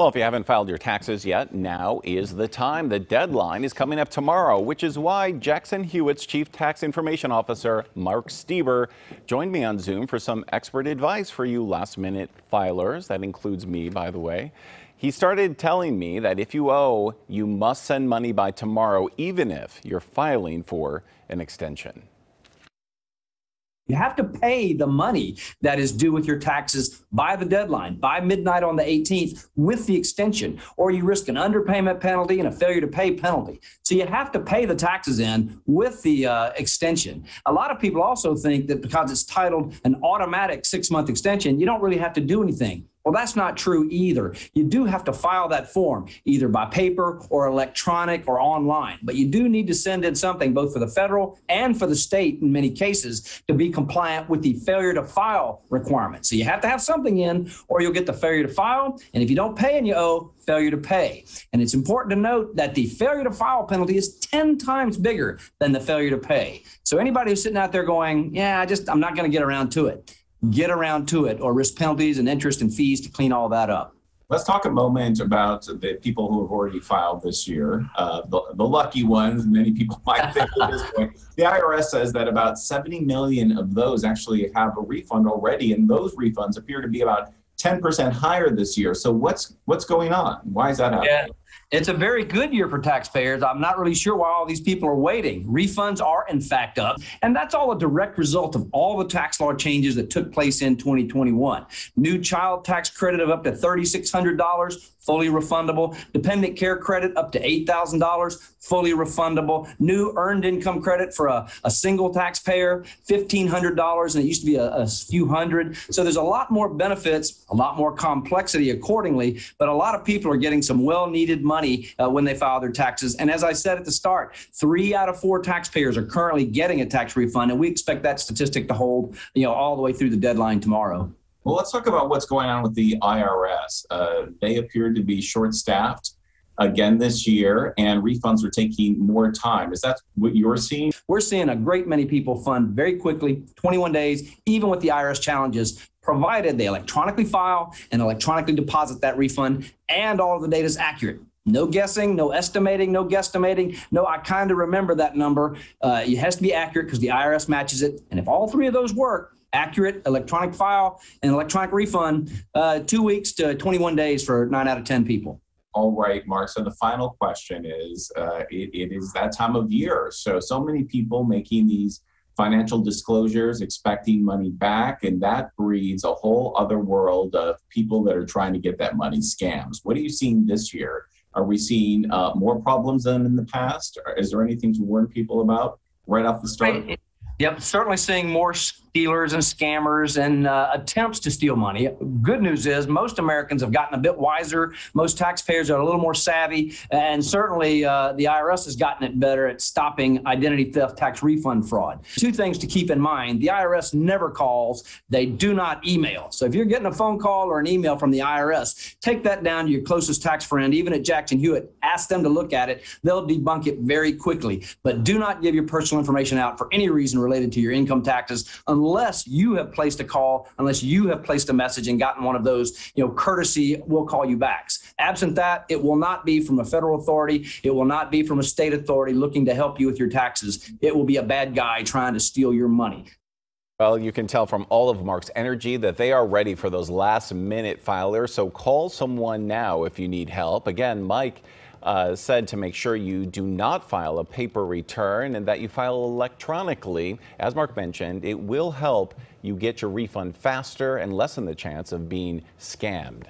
Well, if you haven't filed your taxes yet, now is the time. The deadline is coming up tomorrow, which is why Jackson Hewitt's Chief Tax Information Officer, Mark Steber, joined me on Zoom for some expert advice for you last-minute filers. That includes me, by the way. He started telling me that if you owe, you must send money by tomorrow, even if you're filing for an extension. You have to pay the money that is due with your taxes by the deadline, by midnight on the 18th with the extension, or you risk an underpayment penalty and a failure to pay penalty. So you have to pay the taxes in with the extension. A lot of people also think that because it's titled an automatic 6-month extension, you don't really have to do anything. Well, that's not true either. You do have to file that form either by paper or electronic or online, but you do need to send in something both for the federal and for the state in many cases to be compliant with the failure to file requirement. So you have to have something in or you'll get the failure to file. And if you don't pay and you owe, failure to pay. And it's important to note that the failure to file penalty is 10 times bigger than the failure to pay. So anybody who's sitting out there going, yeah, I'm not going to get around to it. Get around to it or risk penalties and interest and fees to clean all that up. Let's talk a moment about the people who have already filed this year, the lucky ones. Many people might think at this point. The IRS says that about 70 million of those actually have a refund already, and those refunds appear to be about 10% higher this year. So what's going on? Why is that happening? Yeah. It's a very good year for taxpayers. I'm not really sure why all these people are waiting. Refunds are in fact up, and that's all a direct result of all the tax law changes that took place in 2021. New child tax credit of up to $3,600, fully refundable. Dependent care credit up to $8,000, fully refundable. New earned income credit for a single taxpayer, $1,500, and it used to be a few hundred. So there's a lot more benefits, a lot more complexity accordingly, but a lot of people are getting some well-needed money when they file their taxes. And as I said at the start, 3 out of 4 taxpayers are currently getting a tax refund, and we expect that statistic to hold, all the way through the deadline tomorrow. Well, let's talk about what's going on with the IRS. They appear to be short-staffed again this year, and refunds are taking more time. Is that what you're seeing? We're seeing a great many people fund very quickly, 21 days, even with the IRS challenges, provided they electronically file and electronically deposit that refund, and all of the data is accurate. No guessing, no estimating, no guesstimating. No, I kind of remember that number. It has to be accurate because the IRS matches it. And if all 3 of those work, accurate, electronic file, and electronic refund, 2 weeks to 21 days for 9 out of 10 people. All right, Mark. So the final question is, it is that time of year. So many people making these financial disclosures, expecting money back, and that breeds a whole other world of people that are trying to get that money, scams. What are you seeing this year? Are we seeing more problems than in the past? Is there anything to warn people about right off the start? Yep, certainly seeing more stealers and scammers and attempts to steal money. Good news is most Americans have gotten a bit wiser. Most taxpayers are a little more savvy, and certainly the IRS has gotten it better at stopping identity theft tax refund fraud. 2 things to keep in mind. The IRS never calls. They do not email. So if you're getting a phone call or an email from the IRS, take that down to your closest tax friend, even at Jackson Hewitt. Ask them to look at it. They'll debunk it very quickly. But do not give your personal information out for any reason related to your income taxes unless you have placed a call, unless you have placed a message and gotten one of those, courtesy, we'll call you backs. Absent that, it will not be from a federal authority. It will not be from a state authority looking to help you with your taxes. It will be a bad guy trying to steal your money. Well, you can tell from all of Mark's energy that they are ready for those last-minute filers. So call someone now if you need help. Again, Mike said to make sure you do not file a paper return and that you file electronically. As Mark mentioned, it will help you get your refund faster and lessen the chance of being scammed.